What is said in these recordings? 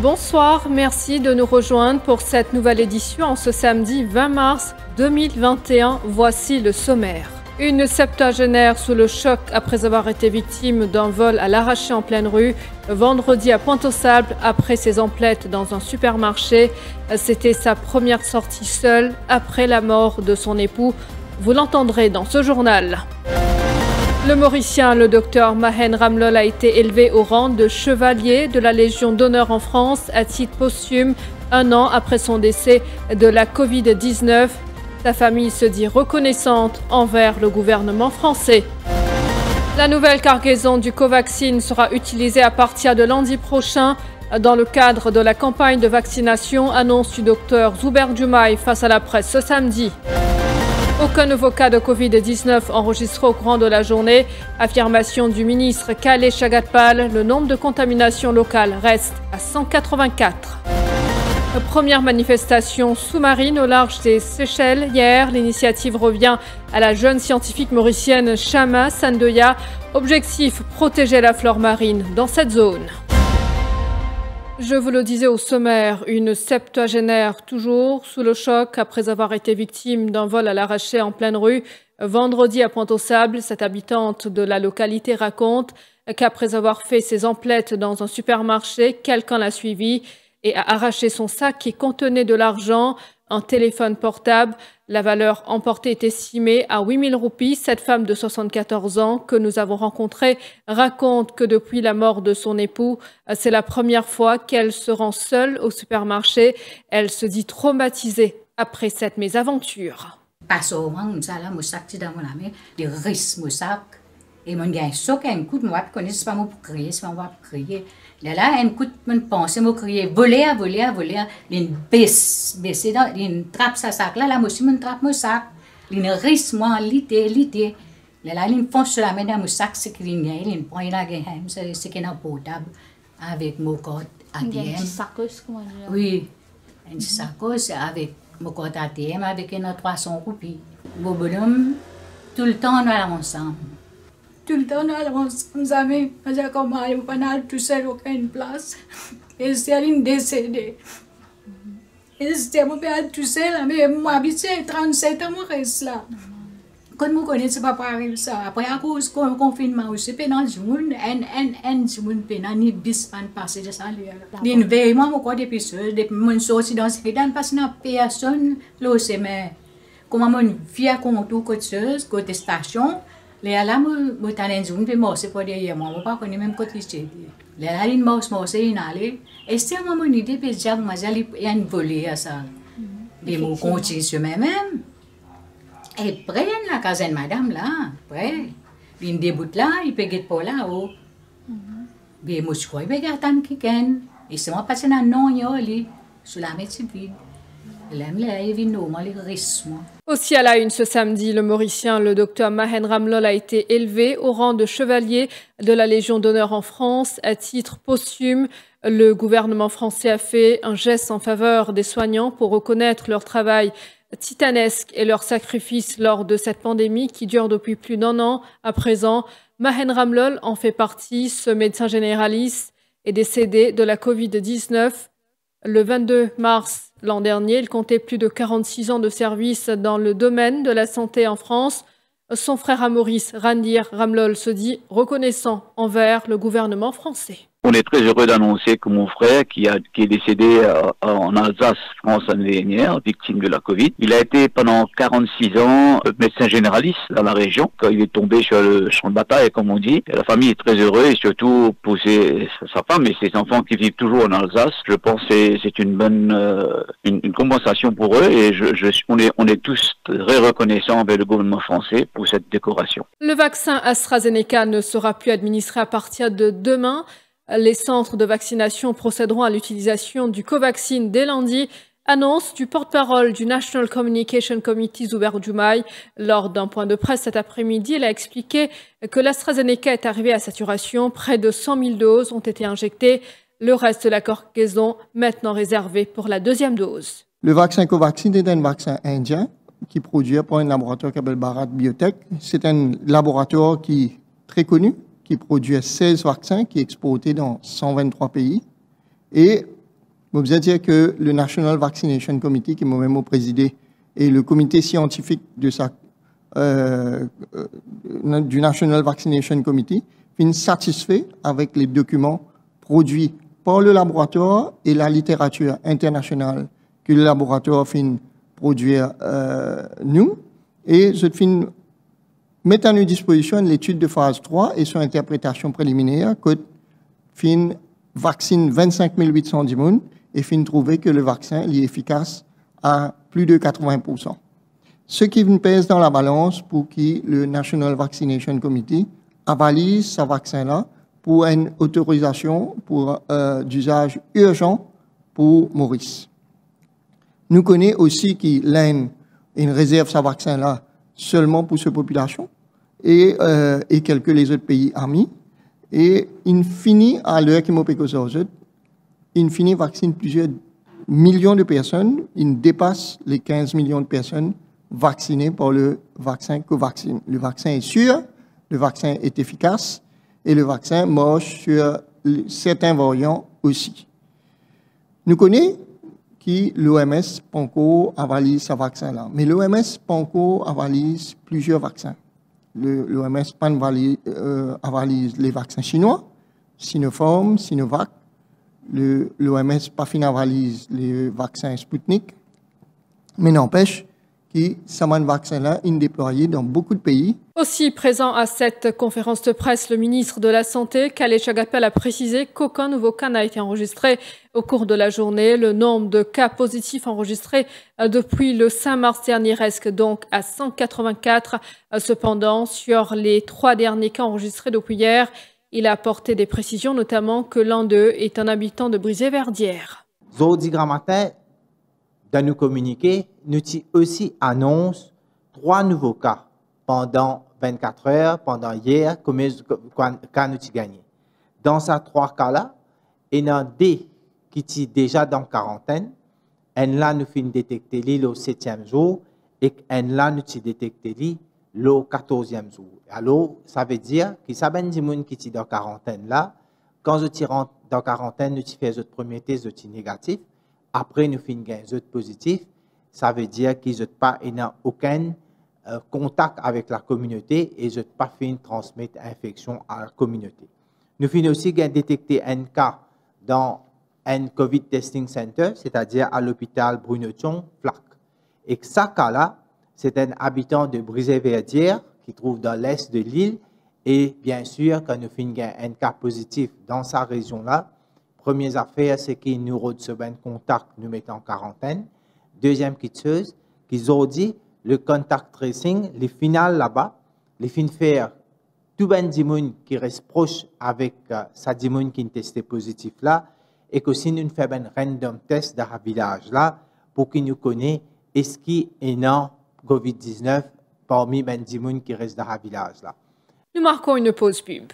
Bonsoir, merci de nous rejoindre pour cette nouvelle édition en ce samedi 20 mars 2021. Voici le sommaire. Une septuagénaire sous le choc après avoir été victime d'un vol à l'arraché en pleine rue vendredi à Pointe-aux-Sables après ses emplettes dans un supermarché. C'était sa première sortie seule après la mort de son époux. Vous l'entendrez dans ce journal. Le Mauricien, le docteur Mahen Ramlol, a été élevé au rang de chevalier de la Légion d'honneur en France à titre posthume, un an après son décès de la Covid-19. Sa famille se dit reconnaissante envers le gouvernement français. La nouvelle cargaison du Covaxin sera utilisée à partir de lundi prochain dans le cadre de la campagne de vaccination, annonce du docteur Zuber Diomaye face à la presse ce samedi. Aucun nouveau cas de Covid-19 enregistré au courant de la journée. Affirmation du ministre Kale Chagatpal, le nombre de contaminations locales reste à 184. Première manifestation sous-marine au large des Seychelles. Hier, l'initiative revient à la jeune scientifique mauricienne Chama Sandoya. Objectif, protéger la flore marine dans cette zone. Je vous le disais au sommaire, une septuagénaire toujours sous le choc après avoir été victime d'un vol à l'arraché en pleine rue. Vendredi à Pointe-aux-Sables, cette habitante de la localité raconte qu'après avoir fait ses emplettes dans un supermarché, quelqu'un l'a suivie et a arraché son sac qui contenait de l'argent, un téléphone portable. La valeur emportée est estimée à 8 000 roupies. Cette femme de 74 ans que nous avons rencontrée raconte que depuis la mort de son époux, c'est la première fois qu'elle se rend seule au supermarché. Elle se dit traumatisée après cette mésaventure. Là, un coup de pensée, me crier, voler, une baisse, une trappe sa sac, là, moi aussi, me trappe mon sac, une risque, moi, l'idée. Là, une fonce sur la main dans mon sac, c'est qu'il y a, une point là, c'est qu'il y a un portable avec mon code ATM. Une sacoche, comment dire? Oui, une sacoche avec mon code ATM, avec une 300 roupies. Bon bonhomme, tout le temps, on est ensemble. Tout le temps, nous avons comme on tout seul aucune place. Et c'est une décédée. Et c'était mon père tout seul, mais moi, habitué 37 ans, je reste là. Quand je connais, c'est pas pareil ça. Après, à cause du confinement, je suis pénal, je suis pénal, ni bis pan passé de ça. Ni veille, moi, je crois depuis ça, depuis mon sortie dans ce cas, parce que personne, là, c'est mais comment mon vie à compte côté station. Les là, moi, t'as une peu morse pour derrière moi, moi pas connais même côté chez les là, une morse, une allée. Et c'est un moment une idée, puis j'ai un volé à ça. Les mots continuent sur même. Et près la caserne madame là, près, une déboute là, il peut être pas là haut. Mais moi je crois qu'il peut attendre quelqu'un. Et c'est moi passé dans non yoli sur la médecine vide. Aussi à la une ce samedi, le Mauricien, le docteur Mahen Ramlol, a été élevé au rang de chevalier de la Légion d'honneur en France à titre posthume. Le gouvernement français a fait un geste en faveur des soignants pour reconnaître leur travail titanesque et leur sacrifice lors de cette pandémie qui dure depuis plus d'un an à présent. Mahen Ramlol en fait partie. Ce médecin généraliste est décédé de la Covid-19 le 22 mars l'an dernier. Il comptait plus de 46 ans de service dans le domaine de la santé en France. Son frère à Maurice, Randir Ramlol, se dit reconnaissant envers le gouvernement français. On est très heureux d'annoncer que mon frère, qui est décédé en Alsace, France, l'année dernière, victime de la Covid, il a été pendant 46 ans médecin généraliste dans la région. Quand il est tombé sur le champ de bataille, comme on dit, la famille est très heureuse, et surtout pour sa femme et ses enfants qui vivent toujours en Alsace. Je pense que c'est une bonne une compensation pour eux et on est tous très reconnaissants envers le gouvernement français pour cette décoration. Le vaccin AstraZeneca ne sera plus administré à partir de demain. Les centres de vaccination procéderont à l'utilisation du Covaxin dès lundi, annonce du porte-parole du National Communication Committee, Zuber Diomaye. Lors d'un point de presse cet après-midi, il a expliqué que l'AstraZeneca est arrivé à saturation. Près de 100 000 doses ont été injectées. Le reste de la cargaison maintenant réservé pour la deuxième dose. Le vaccin Covaxin est un vaccin indien qui est produit par un laboratoire qui s'appelle Bharat Biotech. C'est un laboratoire qui est très connu, qui produit 16 vaccins, qui est exporté dans 123 pays. Et je veux dire que le National Vaccination Committee, qui est moi-même présidé, et le comité scientifique de du National Vaccination Committee, sont satisfaits avec les documents produits par le laboratoire et la littérature internationale que le laboratoire fin produire nous. Et je fin mettre à notre disposition l'étude de phase 3 et son interprétation préliminaire que fin vaccine 25 810 personnes et fin trouver que le vaccin est efficace à plus de 80%. Ce qui pèse dans la balance pour que le National Vaccination Committee avalise ce vaccin-là pour une autorisation pour d'usage urgent pour Maurice. Nous connaissons aussi qu'il a une réserve ce vaccin-là seulement pour cette population et quelques les autres pays amis. Et il finit, à l'heure qui m'a il finit vaccine plusieurs millions de personnes. Il dépasse les 15 millions de personnes vaccinées par le vaccin Covaxin. Le vaccin est sûr, le vaccin est efficace et le vaccin marche sur certains variants aussi. Nous connaissons que l'OMS Panko avalise ce vaccin-là. Mais l'OMS Panko avalise plusieurs vaccins. L'OMS avalise les vaccins chinois, Sinopharm, Sinovac. L'OMS Pafin avalise les vaccins Sputnik. Mais n'empêche que ce vaccin-là est déployé dans beaucoup de pays. Aussi présent à cette conférence de presse, le ministre de la Santé, Khaled Chagapel, a précisé qu'aucun nouveau cas n'a été enregistré au cours de la journée. Le nombre de cas positifs enregistrés depuis le 5 mars dernier reste donc à 184. Cependant, sur les 3 derniers cas enregistrés depuis hier, il a apporté des précisions, notamment que l'un d'eux est un habitant de Brisé-Verdière. Aujourd'hui matin, dans nos communiqués, nous aussi annonce 3 nouveaux cas pendant 24 heures, pendant hier, quand nous avons gagné. Dans ces 3 cas-là, il y en a 2 qui sont déjà dans quarantaine. Et là, nous avons détecté le 7e jour et là, nous avons détecté le 14e jour. Alors, ça veut dire que ça veut dire que qui sont dans quarantaine là, quand je rentre dans quarantaine, nous faisons notre premier test de négatif. Après, nous faisons un autre positif. Ça veut dire qu'ils n'ont pas aucun contact avec la communauté et je n'ai pas fait transmettre l'infection à la communauté. Nous avons aussi détecté un cas dans un COVID Testing Center, c'est-à-dire à l'hôpital Bruno-Tchon, Flac. Et ce cas-là, c'est un habitant de Brisé-Verdière qui trouve dans l'est de l'île. Et bien sûr, quand nous faisons un cas positif dans sa région-là, première affaire, c'est qu'ils nous reçoivent un contact, nous mettons en quarantaine. Deuxième chose, qu'ils ont dit, le contact tracing, les finales là-bas, les fins faire tout ben dimoun qui reste proche avec sa dimoun qui est testé positif là, et qu'aussi nous faisons un random test dans le village là, pour qu'ils nous connaissent est-ce qu'il y a un COVID-19 parmi ben dimoun qui reste dans le village là. Nous marquons une pause pub.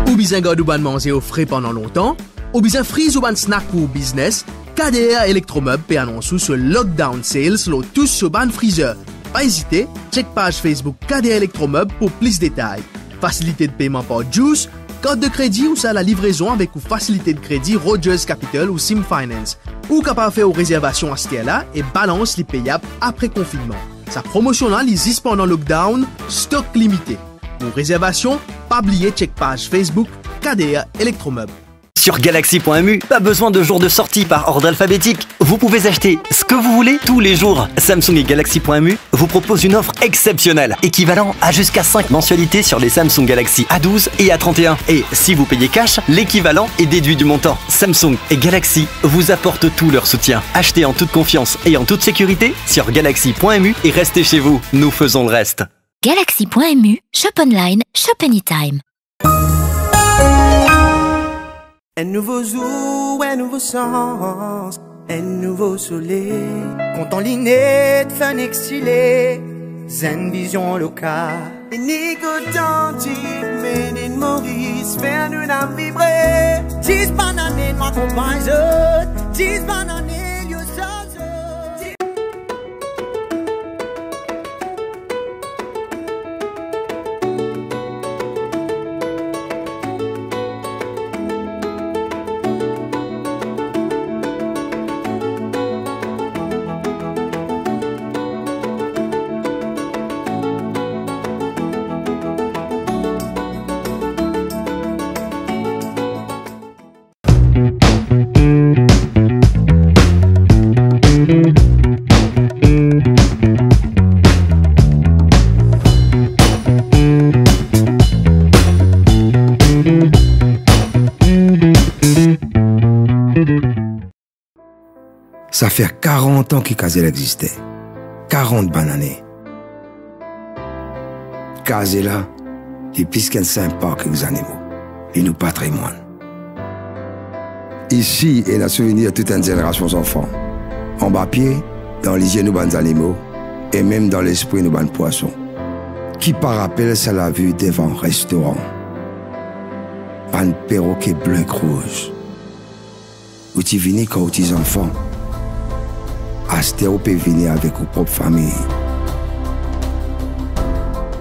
Ou bien garder ou ban manger au frais pendant longtemps, ou bien freeze ou ban snack pour business, KDR Electromeubles peut annoncer sur Lockdown Sales tous sur ban freezer. Pas hésiter, check page Facebook KDR Electromeubles pour plus de détails. Facilité de paiement par Juice, carte de crédit ou ça la livraison avec ou facilité de crédit Rogers Capital ou Sim Finance. Ou capable faire aux réservations à ce là et balance les payables après confinement. Sa promotion là existe pendant lockdown, stock limité. Pour réservation, pas oublier check page Facebook KDR Electromeubles. Sur Galaxy.mu, pas besoin de jours de sortie par ordre alphabétique. Vous pouvez acheter ce que vous voulez tous les jours. Samsung et Galaxy.mu vous proposent une offre exceptionnelle, équivalent à jusqu'à 5 mensualités sur les Samsung Galaxy A12 et A31. Et si vous payez cash, l'équivalent est déduit du montant. Samsung et Galaxy vous apportent tout leur soutien. Achetez en toute confiance et en toute sécurité sur Galaxy.mu et restez chez vous. Nous faisons le reste. Galaxy.mu, shop online, shop anytime. Un nouveau jour, un nouveau sens, un nouveau soleil. Compte en ligne, fin exilé, zen vision locale. Unique authentique, made in Maurice, faire nous n'en vibrer. 10 bananes, moi compagnie, 10 bananes, you so. Ça fait 40 ans que Kazela existait. 40 bananes. Kazela est plus qu'un simple parc avec les animaux. Et nous patrimoine. Ici, il y a un souvenir de toute une génération d'enfants. En bas pied, dans les yeux, nous bandes animaux. Et même dans l'esprit, nous bandes poissons. Qui par rappel, ça l'a vu devant un restaurant. Un perroquet bleu et rouge. Où tu venais quand tu es enfant. Astéo peut venir avec vos propres familles.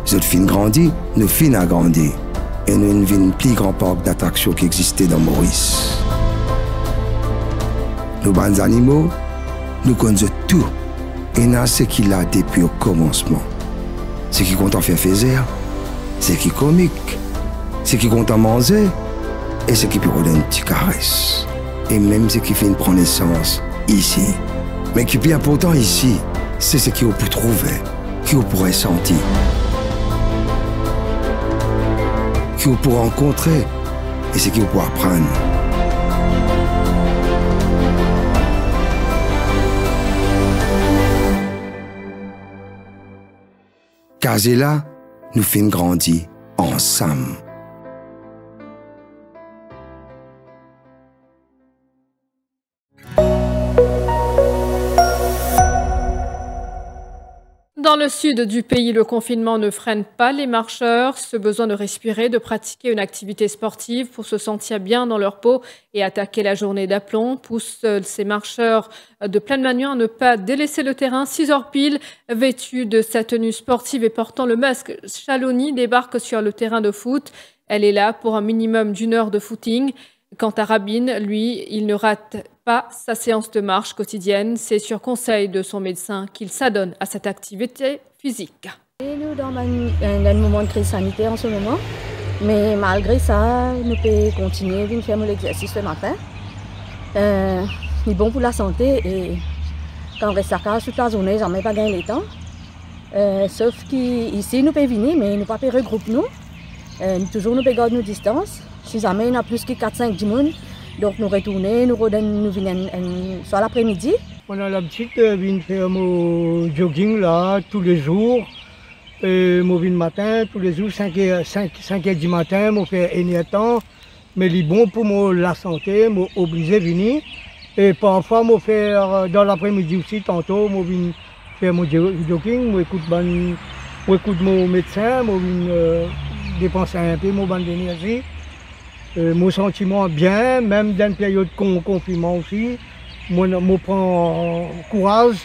Cette fin grandit, nous fin a grandi. Et nous avons un plus grand parc d'attractions qui existait dans Maurice. Nos bons animaux, nous connaissons tout. Et nous avons ce qu'il a depuis au commencement. Ce qui compte en faire faire, ce qui est comique, ce qui compte en manger, et ce qui peut donner une petite caresse. Et même ce qui fait une prendre naissance ici. Mais qui est bien important ici, c'est ce qu'on peut trouver, qu'on pourrait sentir, qu'on peut rencontrer et ce qu'on peut apprendre. Kazela nous fait grandir ensemble. Dans le sud du pays, le confinement ne freine pas les marcheurs. Ce besoin de respirer, de pratiquer une activité sportive pour se sentir bien dans leur peau et attaquer la journée d'aplomb pousse ces marcheurs de pleine manière à ne pas délaisser le terrain. 6 heures pile, vêtus de sa tenue sportive et portant le masque, Chaloni débarque sur le terrain de foot. Elle est là pour un minimum d'1 heure de footing. Quant à Rabin, lui, il ne rate pas sa séance de marche quotidienne. C'est sur conseil de son médecin qu'il s'adonne à cette activité physique. Et nous dans un moment de crise sanitaire en ce moment, mais malgré ça, nous pouvons continuer à faire l'exercice le matin. C'est bon pour la santé et quand on reste à casa toute la journée, jamais pas gagner le temps. Sauf qu'ici, nous pouvons venir, mais nous ne pouvons pas regrouper nous. Toujours nous pouvons garder nos distances. Si jamais il y a plus que 4-5 personnes, donc nous retournons, nous venons soit l'après-midi. On a l'habitude de venir faire mon jogging là tous les jours. Je viens le matin, tous les jours, 5 h du matin, je fais un temps. Mais c'est bon pour la santé, je suis obligé de venir. Et parfois, je fais dans l'après-midi aussi, tantôt, je viens faire mon jogging, je écoute mon médecin, je viens dépenser un peu mon bande d'énergie. Mon sentiment bien, même dans une période de confinement aussi. Je prends courage,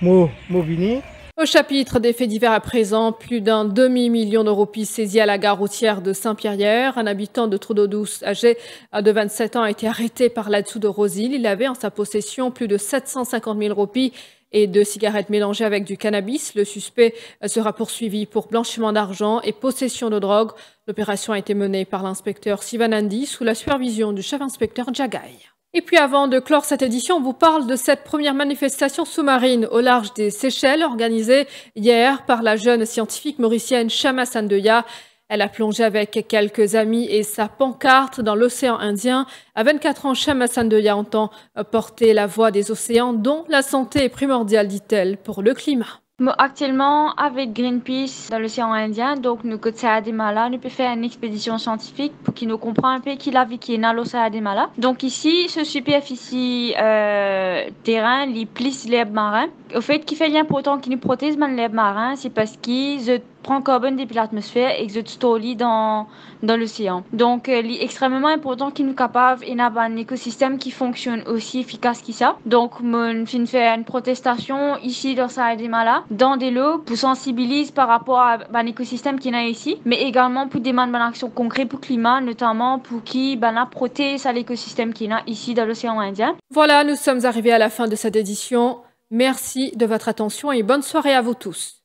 je viens. Au chapitre des faits divers à présent, plus d'un demi-million de roupies saisies à la gare routière de Saint-Pierre. Un habitant de Trou-d'Eau-Douce, âgé de 27 ans, a été arrêté par l'Adsou de Rosil. Il avait en sa possession plus de 750 000 roupies et 2 cigarettes mélangées avec du cannabis. Le suspect sera poursuivi pour blanchiment d'argent et possession de drogue. L'opération a été menée par l'inspecteur Sivanandi sous la supervision du chef-inspecteur Djagaï. Et puis avant de clore cette édition, on vous parle de cette première manifestation sous-marine au large des Seychelles organisée hier par la jeune scientifique mauricienne Shama Sandeya. Elle a plongé avec quelques amis et sa pancarte dans l'océan Indien. À 24 ans, Shama Sandeya entend porter la voix des océans dont la santé est primordiale, dit-elle, pour le climat. Actuellement, avec Greenpeace dans l'océan Indien, donc nous côté Ademala, nous pouvons faire une expédition scientifique pour qu'il nous comprenne un peu qui la vie qui est dans l'océan Ademala. Donc ici, ce superficie terrain, les plissent les marins. Au fait, qui fait l'important qui nous protège les marins, c'est parce qu'ils prennent carbone depuis l'atmosphère et qu'ils stockent dans l'océan. Donc, il est extrêmement important qu'ils nous capables d'avoir un écosystème qui fonctionne aussi efficace que ça. Donc, on fait une protestation ici dans l'océan Ademala, dans des lots pour sensibiliser par rapport à un écosystème qui est là ici, mais également pour demander une action concrète pour le climat, notamment pour qui protège l'écosystème qui est là ici dans l'océan Indien. Voilà, nous sommes arrivés à la fin de cette édition. Merci de votre attention et bonne soirée à vous tous.